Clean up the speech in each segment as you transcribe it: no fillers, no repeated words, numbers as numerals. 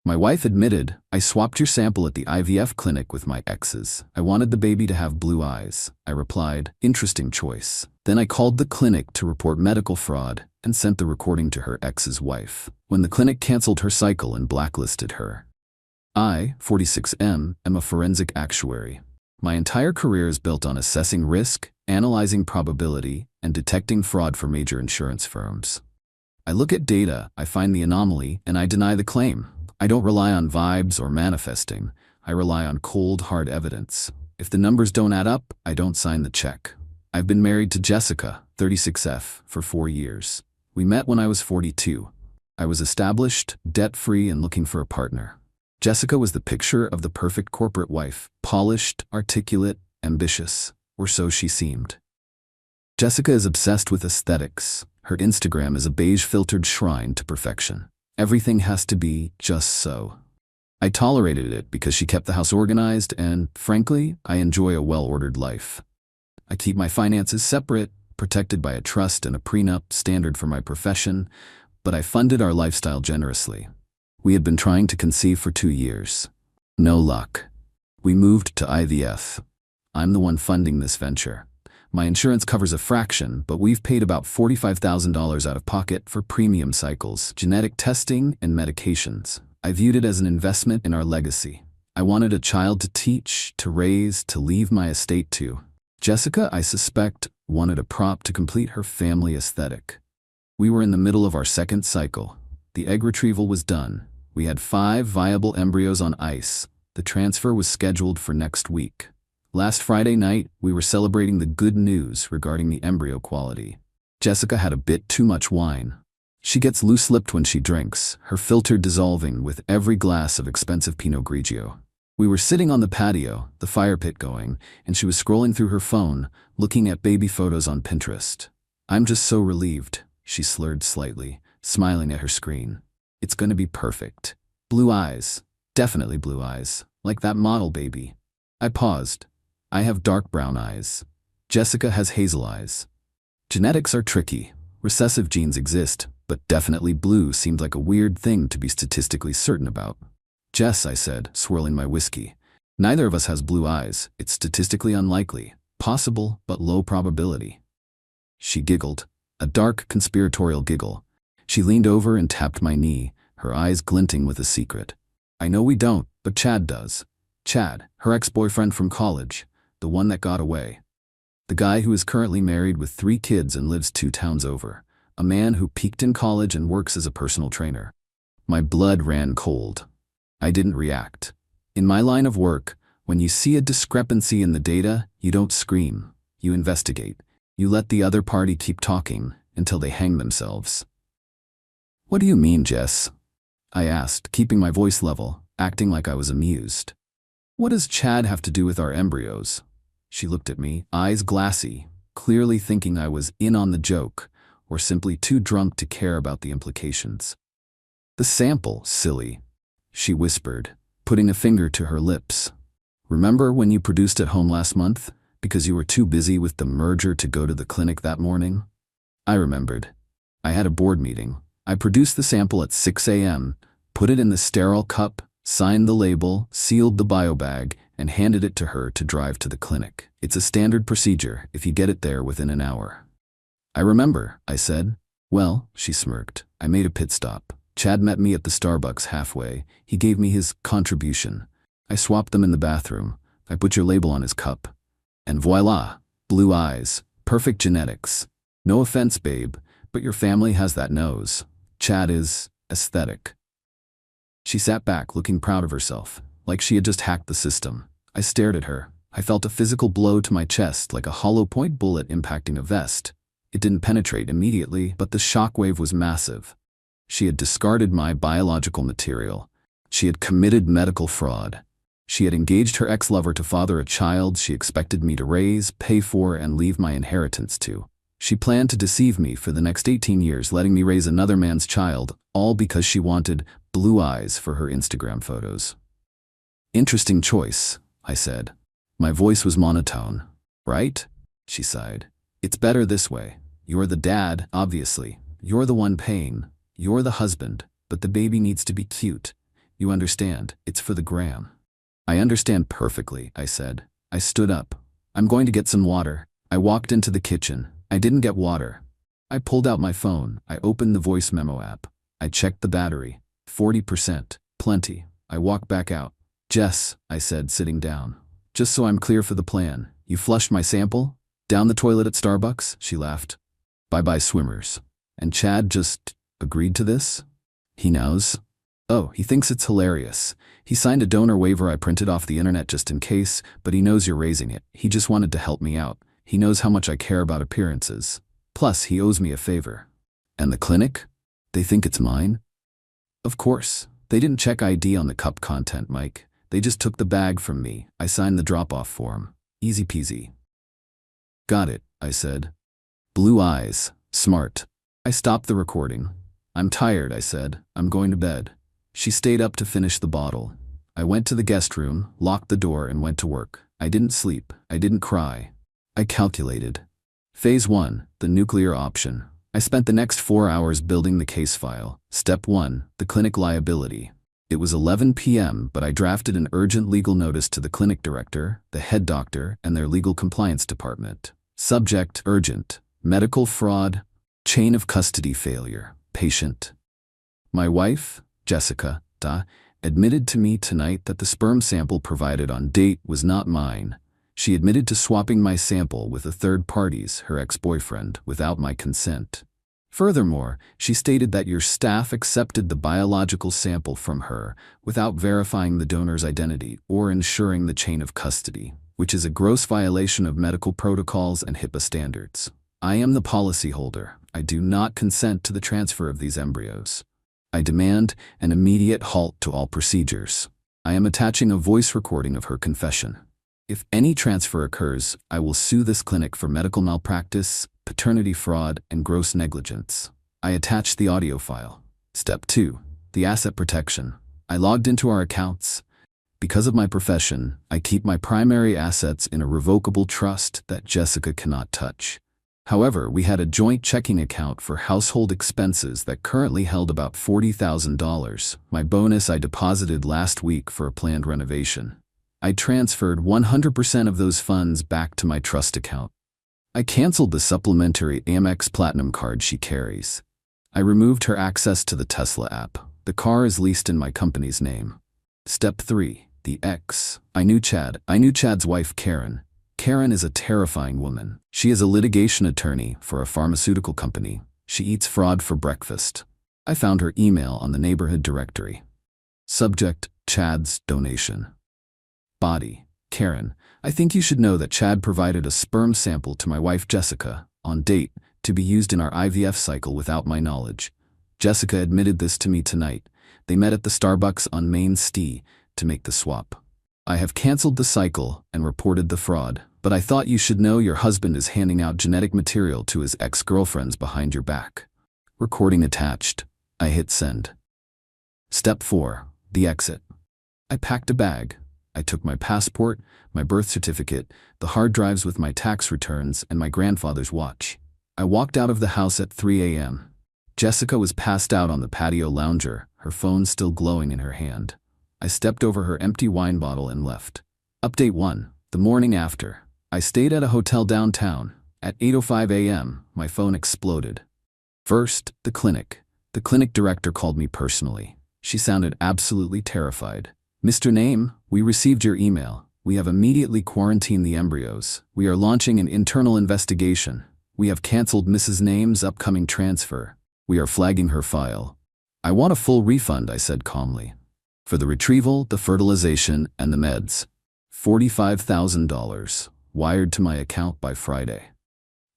My wife admitted, "I swapped your sample at the IVF clinic with my ex's. I wanted the baby to have blue eyes." I replied, "Interesting choice." Then I called the clinic to report medical fraud and sent the recording to her ex's wife. When the clinic canceled her cycle and blacklisted her. I, 46M, am a forensic actuary. My entire career is built on assessing risk, analyzing probability, and detecting fraud for major insurance firms. I look at data, I find the anomaly, and I deny the claim. I don't rely on vibes or manifesting. I rely on cold, hard evidence. If the numbers don't add up, I don't sign the check. I've been married to Jessica, 36F, for 4 years. We met when I was 42. I was established, debt-free, and looking for a partner. Jessica was the picture of the perfect corporate wife, polished, articulate, ambitious, or so she seemed. Jessica is obsessed with aesthetics. Her Instagram is a beige-filtered shrine to perfection. Everything has to be just so. I tolerated it because she kept the house organized and, frankly, I enjoy a well-ordered life. I keep my finances separate, protected by a trust and a prenup standard for my profession, but I funded our lifestyle generously. We had been trying to conceive for 2 years. No luck. We moved to IVF. I'm the one funding this venture. My insurance covers a fraction, but we've paid about $45,000 out of pocket for premium cycles, genetic testing, and medications. I viewed it as an investment in our legacy. I wanted a child to teach, to raise, to leave my estate to. Jessica, I suspect, wanted a prop to complete her family aesthetic. We were in the middle of our second cycle. The egg retrieval was done. We had 5 viable embryos on ice. The transfer was scheduled for next week. Last Friday night, we were celebrating the good news regarding the embryo quality. Jessica had a bit too much wine. She gets loose-lipped when she drinks, her filter dissolving with every glass of expensive Pinot Grigio. We were sitting on the patio, the fire pit going, and she was scrolling through her phone, looking at baby photos on Pinterest. "I'm just so relieved," she slurred slightly, smiling at her screen. "It's gonna be perfect. Blue eyes. Definitely blue eyes. Like that model baby." I paused. I have dark brown eyes. Jessica has hazel eyes. Genetics are tricky. Recessive genes exist, but definitely blue seemed like a weird thing to be statistically certain about. "Jess," I said, swirling my whiskey, "neither of us has blue eyes. It's statistically unlikely. Possible, but low probability." She giggled, a dark, conspiratorial giggle. She leaned over and tapped my knee, her eyes glinting with a secret. "I know we don't, but Chad does. Chad, her ex-boyfriend from college. The one that got away. The guy who is currently married with 3 kids and lives 2 towns over. A man who peaked in college and works as a personal trainer." My blood ran cold. I didn't react. In my line of work, when you see a discrepancy in the data, you don't scream. You investigate. You let the other party keep talking until they hang themselves. "What do you mean, Jess?" I asked, keeping my voice level, acting like I was amused. "What does Chad have to do with our embryos?" She looked at me, eyes glassy, clearly thinking I was in on the joke, or simply too drunk to care about the implications. "The sample, silly," she whispered, putting a finger to her lips. "Remember when you produced at home last month, because you were too busy with the merger to go to the clinic that morning?" I remembered. I had a board meeting. I produced the sample at 6 a.m., put it in the sterile cup, signed the label, sealed the biobag, and handed it to her to drive to the clinic. It's a standard procedure if you get it there within an hour. "I remember," I said. "Well," she smirked, "I made a pit stop. Chad met me at the Starbucks halfway. He gave me his contribution. I swapped them in the bathroom. I put your label on his cup. And voila, blue eyes, perfect genetics. No offense, babe, but your family has that nose. Chad is aesthetic." She sat back, looking proud of herself, like she had just hacked the system. I stared at her. I felt a physical blow to my chest, like a hollow-point bullet impacting a vest. It didn't penetrate immediately, but the shockwave was massive. She had discarded my biological material. She had committed medical fraud. She had engaged her ex-lover to father a child she expected me to raise, pay for, and leave my inheritance to. She planned to deceive me for the next 18 years, letting me raise another man's child, all because she wanted blue eyes for her Instagram photos. "Interesting choice," I said. My voice was monotone. "Right?" she sighed. "It's better this way. You're the dad, obviously. You're the one paying. You're the husband, but the baby needs to be cute. You understand, it's for the gram. I understand perfectly, I said. I stood up. I'm going to get some water. I walked into the kitchen. I didn't get water. I pulled out my phone. I opened the voice memo app. I checked the battery. 40%. Plenty. I walked back out. Jess, I said, sitting down. Just so I'm clear for the plan, you flushed my sample? Down the toilet at Starbucks? She laughed. Bye-bye swimmers. And Chad just agreed to this? He knows? Oh, he thinks it's hilarious. He signed a donor waiver I printed off the internet just in case, but he knows you're raising it. He just wanted to help me out. He knows how much I care about appearances. Plus, he owes me a favor. And the clinic? They think it's mine? Of course. They didn't check ID on the cup content, Mike. They just took the bag from me. I signed the drop-off form. Easy peasy. Got it, I said. Blue eyes. Smart. I stopped the recording. I'm tired, I said. I'm going to bed. She stayed up to finish the bottle. I went to the guest room, locked the door, and went to work. I didn't sleep. I didn't cry. I calculated. Phase 1, the nuclear option. I spent the next 4 hours building the case file. Step 1, the clinic liability. It was 11 p.m., but I drafted an urgent legal notice to the clinic director, the head doctor, and their legal compliance department. Subject, urgent. Medical fraud. Chain of custody failure. Patient. My wife, Jessica, admitted to me tonight that the sperm sample provided on date was not mine. She admitted to swapping my sample with a third party's, her ex-boyfriend, without my consent. Furthermore, she stated that your staff accepted the biological sample from her without verifying the donor's identity or ensuring the chain of custody, which is a gross violation of medical protocols and HIPAA standards. I am the policyholder. I do not consent to the transfer of these embryos. I demand an immediate halt to all procedures. I am attaching a voice recording of her confession. If any transfer occurs, I will sue this clinic for medical malpractice, paternity fraud, and gross negligence. I attached the audio file. Step 2. The asset protection. I logged into our accounts. Because of my profession, I keep my primary assets in a revocable trust that Jessica cannot touch. However, we had a joint checking account for household expenses that currently held about $40,000. My bonus I deposited last week for a planned renovation. I transferred 100% of those funds back to my trust account. I canceled the supplementary Amex Platinum card she carries. I removed her access to the Tesla app. The car is leased in my company's name. Step 3. The X. I knew Chad. I knew Chad's wife, Karen. Karen is a terrifying woman. She is a litigation attorney for a pharmaceutical company. She eats fraud for breakfast. I found her email on the neighborhood directory. Subject, Chad's donation. Body, Karen. I think you should know that Chad provided a sperm sample to my wife Jessica, on date, to be used in our IVF cycle without my knowledge. Jessica admitted this to me tonight. They met at the Starbucks on Main Street to make the swap. I have canceled the cycle and reported the fraud, but I thought you should know your husband is handing out genetic material to his ex-girlfriends behind your back. Recording attached. I hit send. Step 4. The exit. I packed a bag. I took my passport, my birth certificate, the hard drives with my tax returns, and my grandfather's watch. I walked out of the house at 3 a.m. Jessica was passed out on the patio lounger, her phone still glowing in her hand. I stepped over her empty wine bottle and left. Update 1. The morning after. I stayed at a hotel downtown. At 8:05 a.m., my phone exploded. First, the clinic. The clinic director called me personally. She sounded absolutely terrified. Mr. Name, we received your email. We have immediately quarantined the embryos. We are launching an internal investigation. We have canceled Mrs. Name's upcoming transfer. We are flagging her file. I want a full refund, I said calmly. For the retrieval, the fertilization, and the meds. $45,000, wired to my account by Friday.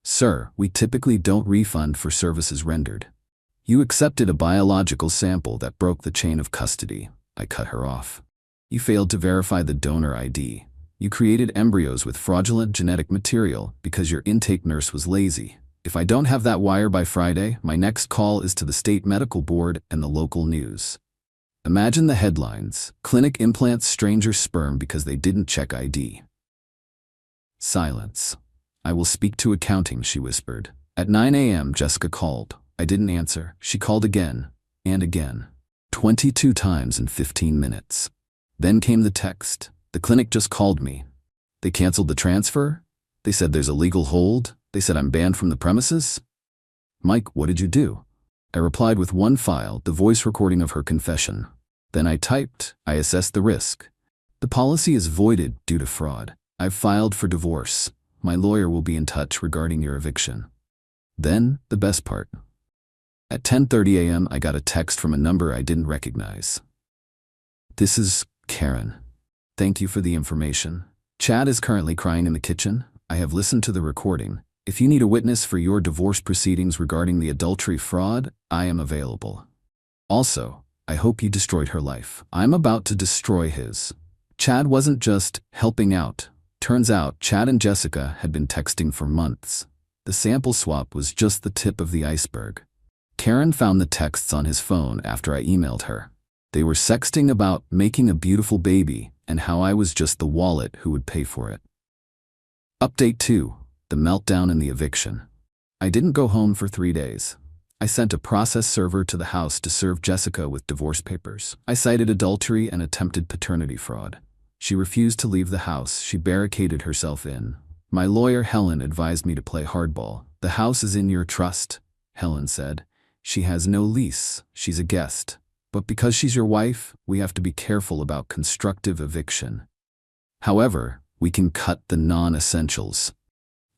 Sir, we typically don't refund for services rendered. You accepted a biological sample that broke the chain of custody. I cut her off. You failed to verify the donor ID. You created embryos with fraudulent genetic material because your intake nurse was lazy. If I don't have that wire by Friday, my next call is to the state medical board and the local news. Imagine the headlines. Clinic implants stranger sperm because they didn't check ID. Silence. I will speak to accounting, she whispered. At 9 a.m., Jessica called. I didn't answer. She called again and again. 22 times in 15 minutes. Then came the text. The clinic just called me. They canceled the transfer. They said there's a legal hold. They said I'm banned from the premises. Mike, what did you do? I replied with one file, the voice recording of her confession. Then I typed, I assessed the risk. The policy is voided due to fraud. I've filed for divorce. My lawyer will be in touch regarding your eviction. Then, the best part. At 10:30 a.m., I got a text from a number I didn't recognize. This is Karen. Thank you for the information. Chad is currently crying in the kitchen. I have listened to the recording. If you need a witness for your divorce proceedings regarding the adultery fraud, I am available. Also, I hope you destroyed her life. I'm about to destroy his. Chad wasn't just helping out. Turns out, Chad and Jessica had been texting for months. The sample swap was just the tip of the iceberg. Karen found the texts on his phone after I emailed her. They were sexting about making a beautiful baby and how I was just the wallet who would pay for it. Update 2. The meltdown and the eviction. I didn't go home for 3 days. I sent a process server to the house to serve Jessica with divorce papers. I cited adultery and attempted paternity fraud. She refused to leave the house. She barricaded herself in. My lawyer, Helen, advised me to play hardball. The house is in your trust, Helen said. She has no lease. She's a guest. But because she's your wife, we have to be careful about constructive eviction. However, we can cut the non-essentials.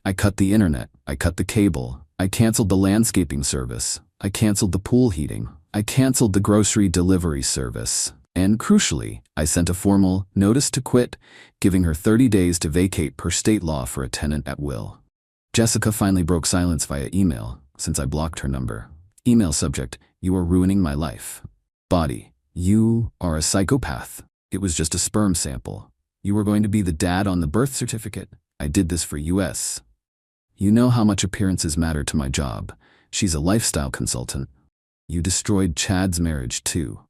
I cut the internet. I cut the cable. I canceled the landscaping service. I canceled the pool heating. I canceled the grocery delivery service. And crucially, I sent a formal notice to quit, giving her 30 days to vacate per state law for a tenant at will. Jessica finally broke silence via email, since I blocked her number. Email subject, you are ruining my life. Body, you are a psychopath. It was just a sperm sample. You were going to be the dad on the birth certificate. I did this for US. You know how much appearances matter to my job. She's a lifestyle consultant. You destroyed Chad's marriage too.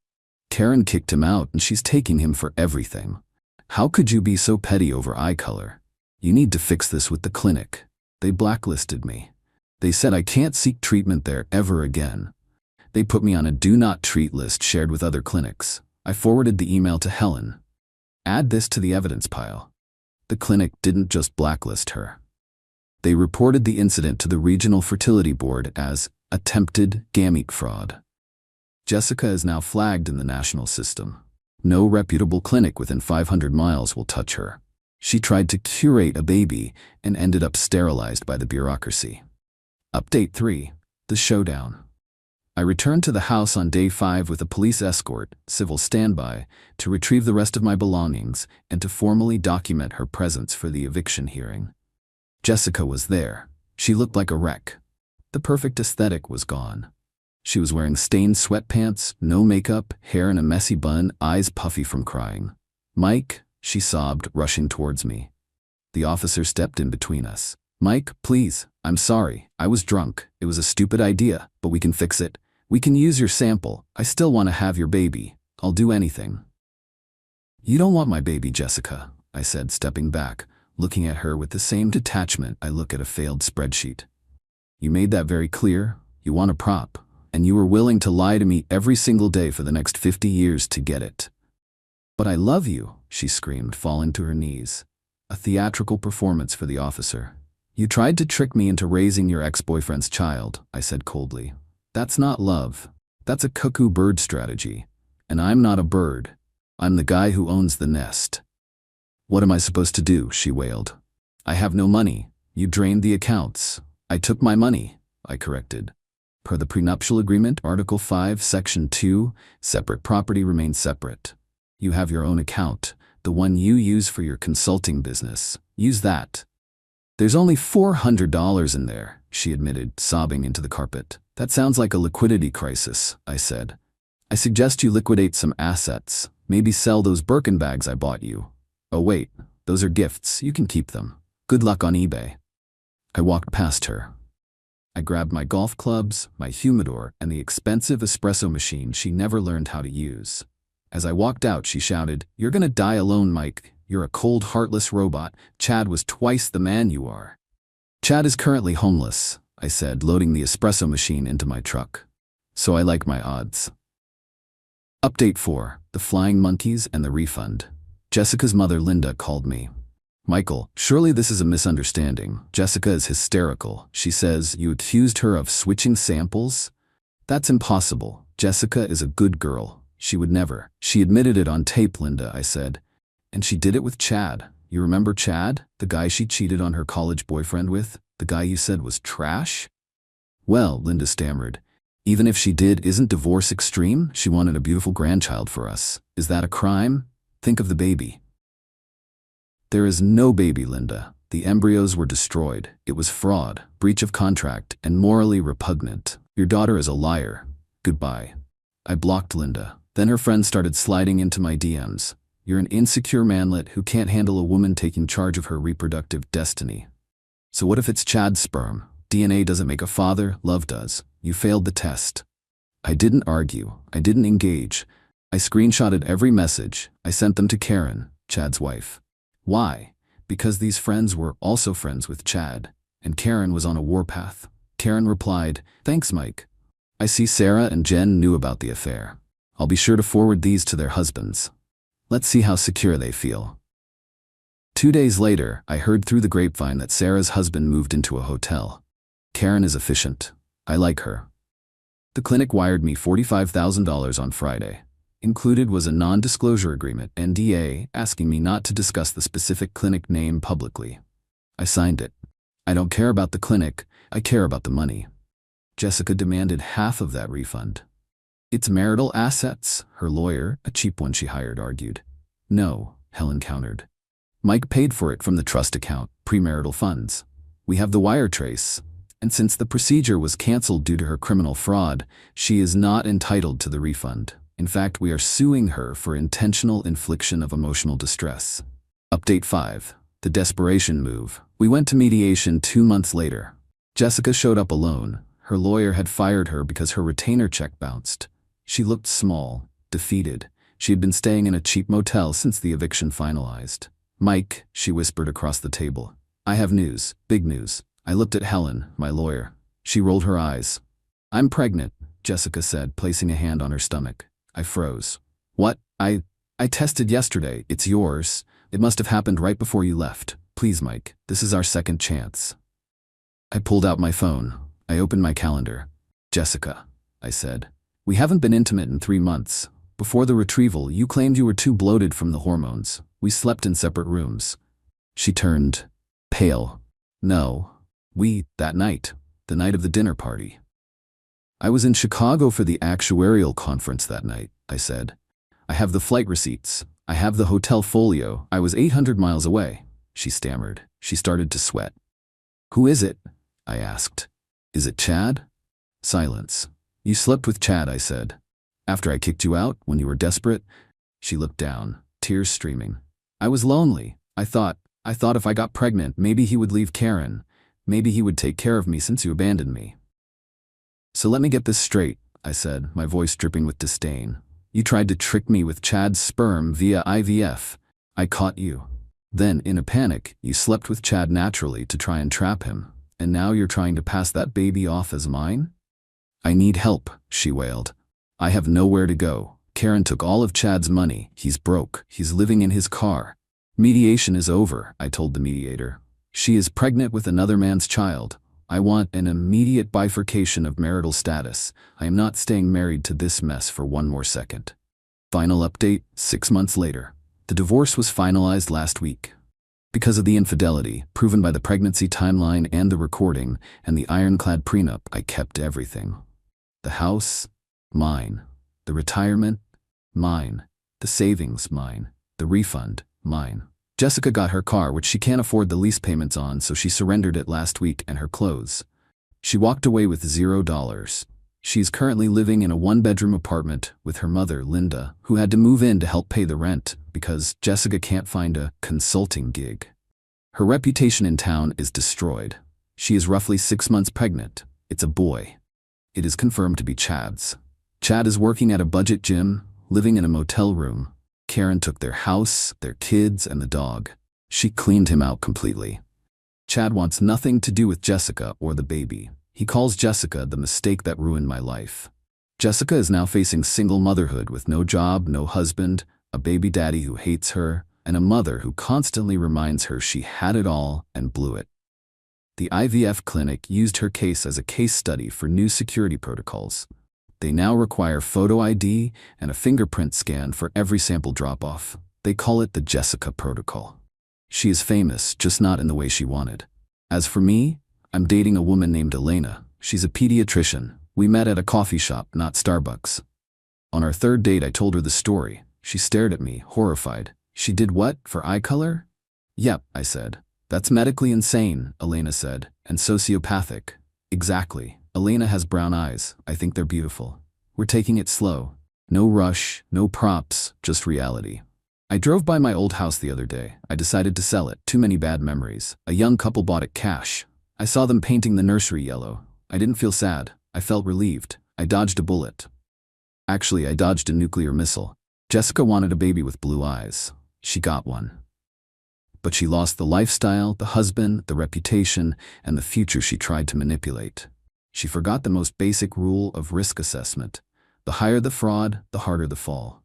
Karen kicked him out and she's taking him for everything. How could you be so petty over eye color? You need to fix this with the clinic. They blacklisted me. They said I can't seek treatment there ever again. They put me on a do not treat list shared with other clinics. I forwarded the email to Helen. Add this to the evidence pile. The clinic didn't just blacklist her. They reported the incident to the Regional Fertility Board as attempted gamete fraud. Jessica is now flagged in the national system. No reputable clinic within 500 miles will touch her. She tried to curate a baby and ended up sterilized by the bureaucracy. Update 3. The showdown. I returned to the house on day 5 with a police escort, civil standby, to retrieve the rest of my belongings and to formally document her presence for the eviction hearing. Jessica was there. She looked like a wreck. The perfect aesthetic was gone. She was wearing stained sweatpants, no makeup, hair in a messy bun, eyes puffy from crying. Mike, she sobbed, rushing towards me. The officer stepped in between us. Mike, please, I'm sorry. I was drunk. It was a stupid idea, but we can fix it. We can use your sample. I still want to have your baby. I'll do anything. You don't want my baby, Jessica, I said, stepping back, looking at her with the same detachment I look at a failed spreadsheet. You made that very clear. You want a prop. And you were willing to lie to me every single day for the next 50 years to get it. But I love you, she screamed, falling to her knees. A theatrical performance for the officer. You tried to trick me into raising your ex-boyfriend's child, I said coldly. That's not love. That's a cuckoo bird strategy. And I'm not a bird. I'm the guy who owns the nest. What am I supposed to do? She wailed. I have no money. You drained the accounts. I took my money, I corrected. Per the prenuptial agreement, Article 5, Section 2, separate property remains separate. You have your own account, the one you use for your consulting business. Use that. There's only $400 in there, she admitted, sobbing into the carpet. That sounds like a liquidity crisis, I said. I suggest you liquidate some assets. Maybe sell those Birkin bags I bought you. Oh wait, those are gifts. You can keep them. Good luck on eBay. I walked past her. I grabbed my golf clubs, my humidor, and the expensive espresso machine she never learned how to use. As I walked out, she shouted, "You're gonna die alone, Mike. You're a cold, heartless robot. Chad was twice the man you are." Chad is currently homeless, I said, loading the espresso machine into my truck. So I like my odds. Update 4. The Flying Monkeys and the Refund. Jessica's mother Linda called me. Michael, surely this is a misunderstanding. Jessica is hysterical. She says you accused her of switching samples? That's impossible. Jessica is a good girl. She would never. She admitted it on tape, Linda, I said. And she did it with Chad. You remember Chad? The guy she cheated on her college boyfriend with? The guy you said was trash? Well, Linda stammered. Even if she did, isn't divorce extreme? She wanted a beautiful grandchild for us. Is that a crime? Think of the baby. There is no baby, Linda. The embryos were destroyed. It was fraud, breach of contract, and morally repugnant. Your daughter is a liar. Goodbye. I blocked Linda. Then her friends started sliding into my DMs. You're an insecure manlet who can't handle a woman taking charge of her reproductive destiny. So what if it's Chad's sperm? DNA doesn't make a father, love does. You failed the test. I didn't argue. I didn't engage. I screenshotted every message. I sent them to Karen, Chad's wife. Why? Because these friends were also friends with Chad, and Karen was on a warpath. Karen replied, "Thanks, Mike. I see Sarah and Jen knew about the affair. I'll be sure to forward these to their husbands. Let's see how secure they feel." 2 days later, I heard through the grapevine that Sarah's husband moved into a hotel. Karen is efficient. I like her. The clinic wired me $45,000 on Friday. Included was a non-disclosure agreement, NDA, asking me not to discuss the specific clinic name publicly. I signed it. I don't care about the clinic, I care about the money. Jessica demanded half of that refund. It's marital assets, her lawyer, a cheap one she hired, argued. No, Helen countered. Mike paid for it from the trust account, premarital funds. We have the wire trace, and since the procedure was canceled due to her criminal fraud, she is not entitled to the refund. In fact, we are suing her for intentional infliction of emotional distress. Update 5. The desperation move. We went to mediation 2 months later. Jessica showed up alone. Her lawyer had fired her because her retainer check bounced. She looked small, defeated. She had been staying in a cheap motel since the eviction finalized. Mike, she whispered across the table. I have news, big news. I looked at Helen, my lawyer. She rolled her eyes. I'm pregnant, Jessica said, placing a hand on her stomach. I froze. What? I tested yesterday. It's yours. It must have happened right before you left. Please, Mike, this is our second chance. I pulled out my phone. I opened my calendar. Jessica, I said. We haven't been intimate in 3 months. Before the retrieval, you claimed you were too bloated from the hormones. We slept in separate rooms. She turned pale. No. That night. The night of the dinner party. I was in Chicago for the actuarial conference that night, I said. I have the flight receipts. I have the hotel folio. I was 800 miles away. She stammered. She started to sweat. Who is it? I asked. Is it Chad? Silence. You slept with Chad, I said. After I kicked you out, when you were desperate? She looked down, tears streaming. I was lonely. I thought if I got pregnant, maybe he would leave Karen. Maybe he would take care of me since you abandoned me. So let me get this straight, I said, my voice dripping with disdain. You tried to trick me with Chad's sperm via IVF. I caught you. Then, in a panic, you slept with Chad naturally to try and trap him. And now you're trying to pass that baby off as mine? I need help, she wailed. I have nowhere to go. Karen took all of Chad's money. He's broke. He's living in his car. Mediation is over, I told the mediator. She is pregnant with another man's child. I want an immediate bifurcation of marital status. I am not staying married to this mess for one more second. Final update, 6 months later. The divorce was finalized last week. Because of the infidelity, proven by the pregnancy timeline and the recording, and the ironclad prenup, I kept everything. The house, mine. The retirement, mine. The savings, mine. The refund, mine. Jessica got her car, which she can't afford the lease payments on, so she surrendered it last week, and her clothes. She walked away with $0. She's currently living in a 1-bedroom apartment with her mother, Linda, who had to move in to help pay the rent because Jessica can't find a consulting gig. Her reputation in town is destroyed. She is roughly 6 months pregnant. It's a boy. It is confirmed to be Chad's. Chad is working at a budget gym, living in a motel room. Karen took their house, their kids, and the dog. She cleaned him out completely. Chad wants nothing to do with Jessica or the baby. He calls Jessica the mistake that ruined my life. Jessica is now facing single motherhood with no job, no husband, a baby daddy who hates her, and a mother who constantly reminds her she had it all and blew it. The IVF clinic used her case as a case study for new security protocols. They now require photo ID and a fingerprint scan for every sample drop-off. They call it the Jessica protocol. She is famous, just not in the way she wanted. As for me, I'm dating a woman named Elena. She's a pediatrician. We met at a coffee shop, not Starbucks. On our third date, I told her the story. She stared at me, horrified. She did what, for eye color? Yep, I said. That's medically insane, Elena said, and sociopathic. Exactly. Elena has brown eyes. I think they're beautiful. We're taking it slow. No rush, no props, just reality. I drove by my old house the other day. I decided to sell it. Too many bad memories. A young couple bought it cash. I saw them painting the nursery yellow. I didn't feel sad. I felt relieved. I dodged a bullet. Actually, I dodged a nuclear missile. Jessica wanted a baby with blue eyes. She got one. But she lost the lifestyle, the husband, the reputation, and the future she tried to manipulate. She forgot the most basic rule of risk assessment. The higher the fraud, the harder the fall.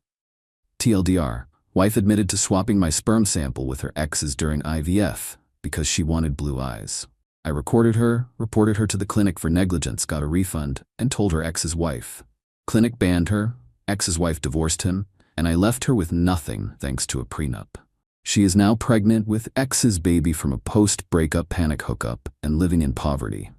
TLDR, wife admitted to swapping my sperm sample with her exes during IVF because she wanted blue eyes. I recorded her, reported her to the clinic for negligence, got a refund, and told her ex's wife. Clinic banned her, ex's wife divorced him, and I left her with nothing thanks to a prenup. She is now pregnant with ex's baby from a post-breakup panic hookup and living in poverty.